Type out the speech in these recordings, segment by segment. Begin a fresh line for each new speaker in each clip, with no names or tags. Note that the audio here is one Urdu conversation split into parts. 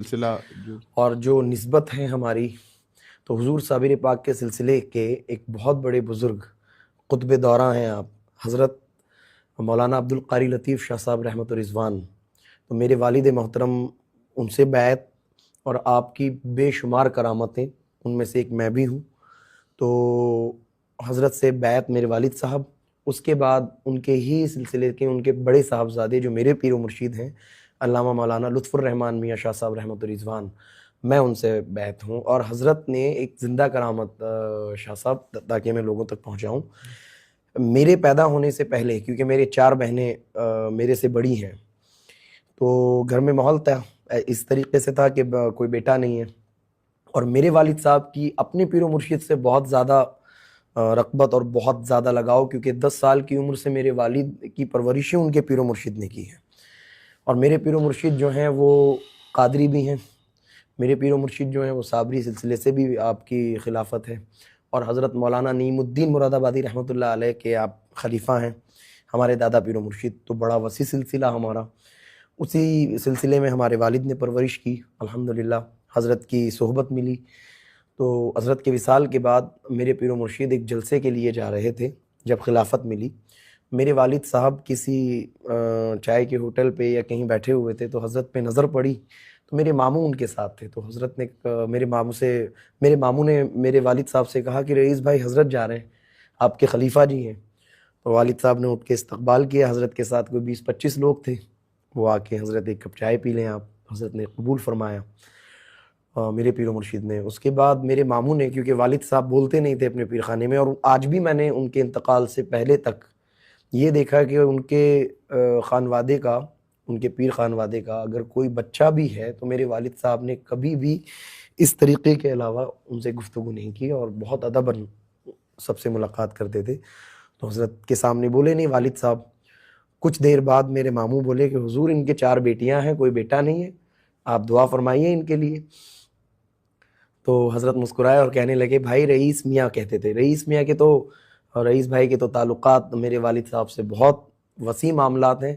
سلسلہ
اور جو نسبت ہے ہماری، تو حضور صابر پاک کے سلسلے کے ایک بہت بڑے بزرگ قطب دورہ ہیں آپ، حضرت مولانا عبدالقاری لطیف شاہ صاحب رحمۃ الرضوان۔ تو میرے والد محترم ان سے بیعت اور آپ کی بے شمار کرامتیں، ان میں سے ایک میں بھی ہوں۔ تو حضرت سے بیعت میرے والد صاحب، اس کے بعد ان کے ہی سلسلے کے ان کے بڑے صاحبزادے جو میرے پیر و مرشید ہیں، علامہ مولانا لطف الرحمان میاں شاہ صاحب رحمۃ الرضوان، میں ان سے بیعت ہوں۔ اور حضرت نے ایک زندہ کرامت شاہ صاحب، تاکہ میں لوگوں تک پہنچاؤں، میرے پیدا ہونے سے پہلے، کیونکہ میرے 4 بہنیں میرے سے بڑی ہیں، تو گھر میں ماحول تھا اس طریقے سے تھا کہ کوئی بیٹا نہیں ہے، اور میرے والد صاحب کی اپنے پیر و مرشد سے بہت زیادہ رغبت اور بہت زیادہ لگاؤ، کیونکہ 10 سال کی عمر سے میرے والد کی پرورشیں ان کے پیر و مرشد نے کی ہے، اور میرے پیر و مرشد جو ہیں وہ قادری بھی ہیں، میرے پیر و مرشد جو ہیں وہ صابری سلسلے سے بھی آپ کی خلافت ہے، اور حضرت مولانا نعیم الدین مراد آبادی رحمۃ اللہ علیہ کے آپ خلیفہ ہیں، ہمارے دادا پیر و مرشد۔ تو بڑا وسیع سلسلہ ہمارا، اسی سلسلے میں ہمارے والد نے پرورش کی، الحمدللہ حضرت کی صحبت ملی۔ تو حضرت کے وصال کے بعد میرے پیر و مرشد ایک جلسے کے لیے جا رہے تھے، جب خلافت ملی، میرے والد صاحب کسی چائے کے ہوٹل پہ یا کہیں بیٹھے ہوئے تھے، تو حضرت پہ نظر پڑی، تو میرے ماموں ان کے ساتھ تھے، تو حضرت نے میرے ماموں نے میرے والد صاحب سے کہا کہ رئیس بھائی حضرت جا رہے ہیں، آپ کے خلیفہ جی ہیں۔ تو والد صاحب نے اٹھ کے استقبال کیا، حضرت کے ساتھ کوئی 20-25 لوگ تھے، وہ آ کے حضرت ایک کپ چائے پی لیں آپ، حضرت نے قبول فرمایا میرے پیر و مرشد نے۔ اس کے بعد میرے ماموں نے، کیونکہ والد صاحب بولتے نہیں تھے اپنے پیر خانے میں، اور آج بھی میں نے ان کے انتقال سے پہلے تک یہ دیکھا کہ ان کے خانوادے کا، ان کے پیر خانوادے کا اگر کوئی بچہ بھی ہے، تو میرے والد صاحب نے کبھی بھی اس طریقے کے علاوہ ان سے گفتگو نہیں کی، اور بہت ادباً سب سے ملاقات کرتے تھے۔ تو حضرت کے سامنے بولے نہیں والد صاحب۔ کچھ دیر بعد میرے ماموں بولے کہ حضور ان کے 4 بیٹیاں ہیں، کوئی بیٹا نہیں ہے، آپ دعا فرمائیے ان کے لیے۔ تو حضرت مسکرائے اور کہنے لگے بھائی رئیس میاں کہتے تھے، رئیس میاں کے تو، اور رئیس بھائی کے تو تعلقات میرے والد صاحب سے بہت وسیع معاملات ہیں۔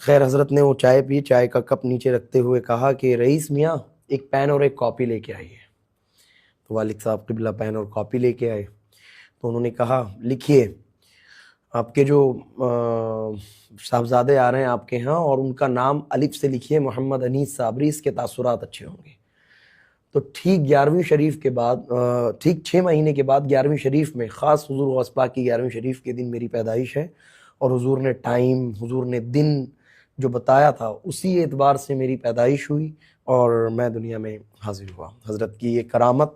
خیر حضرت نے وہ چائے پی، چائے کا کپ نیچے رکھتے ہوئے کہا کہ رئیس میاں ایک پین اور ایک کاپی لے کے آئیے۔ تو والد صاحب قبلہ پین اور کاپی لے کے آئے، تو انہوں نے کہا لکھیے، آپ کے جو صاحبزادے آ رہے ہیں آپ کے ہاں، اور ان کا نام الف سے لکھیے، محمد انیس صابری، اس کے تاثرات اچھے ہوں گے۔ تو ٹھیک 11ویں شریف کے بعد، ٹھیک 6 مہینے کے بعد 11ویں شریف میں، خاص حضور غوث پاک کی 11ویں شریف کے دن میری پیدائش ہے، اور حضور نے ٹائم، حضور نے دن جو بتایا تھا، اسی اعتبار سے میری پیدائش ہوئی اور میں دنیا میں حاضر ہوا۔ حضرت کی یہ کرامت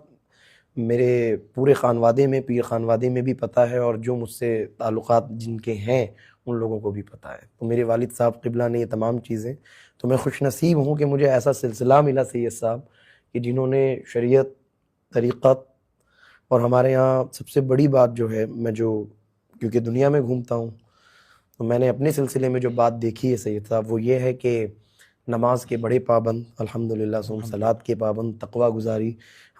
میرے پورے خانوادے میں، پیر خانوادے میں بھی پتہ ہے، اور جو مجھ سے تعلقات جن کے ہیں ان لوگوں کو بھی پتہ ہے۔ تو میرے والد صاحب قبلہ نے یہ تمام چیزیں، تو میں خوش نصیب ہوں کہ مجھے ایسا سلسلہ ملا سید صاحب کہ جنہوں نے شریعت، طریقت، اور ہمارے یہاں سب سے بڑی بات جو ہے، میں جو کیونکہ دنیا میں گھومتا ہوں، تو میں نے اپنے سلسلے میں جو بات دیکھی ہے سید صاحب، وہ یہ ہے کہ نماز کے بڑے پابند الحمدللہ، صوم صلات کے پابند، تقوی گزاری،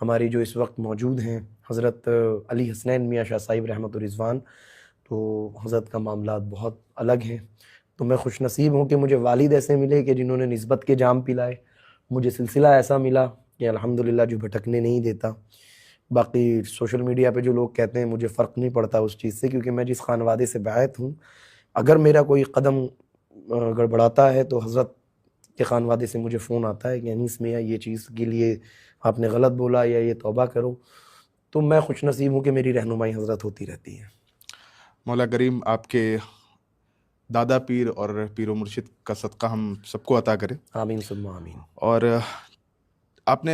ہماری جو اس وقت موجود ہیں حضرت علی حسنین میاں شاہ صاحب رحمۃ الرضوان، تو حضرت کا معاملات بہت الگ ہیں۔ تو میں خوش نصیب ہوں کہ مجھے والد ایسے ملے کہ جنہوں نے نسبت کے جام پلائے، مجھے سلسلہ ایسا ملا کہ الحمدللہ جو بھٹکنے نہیں دیتا۔ باقی سوشل میڈیا پہ جو لوگ کہتے ہیں، مجھے فرق نہیں پڑتا اس چیز سے، کیونکہ میں جس خانوادے سے بیعت ہوں، اگر میرا کوئی قدم گڑبڑاتا ہے تو حضرت کے خانوادے سے مجھے فون آتا ہے کہ انیس میاں یہ چیز کے لیے آپ نے غلط بولا، یا یہ توبہ کرو۔ تو میں خوش نصیب ہوں کہ میری رہنمائی حضرت ہوتی رہتی ہے۔
مولا کریم آپ کے دادا پیر اور پیر و مرشد کا صدقہ ہم سب کو عطا کرے،
آمین ثم آمین۔
اور آپ نے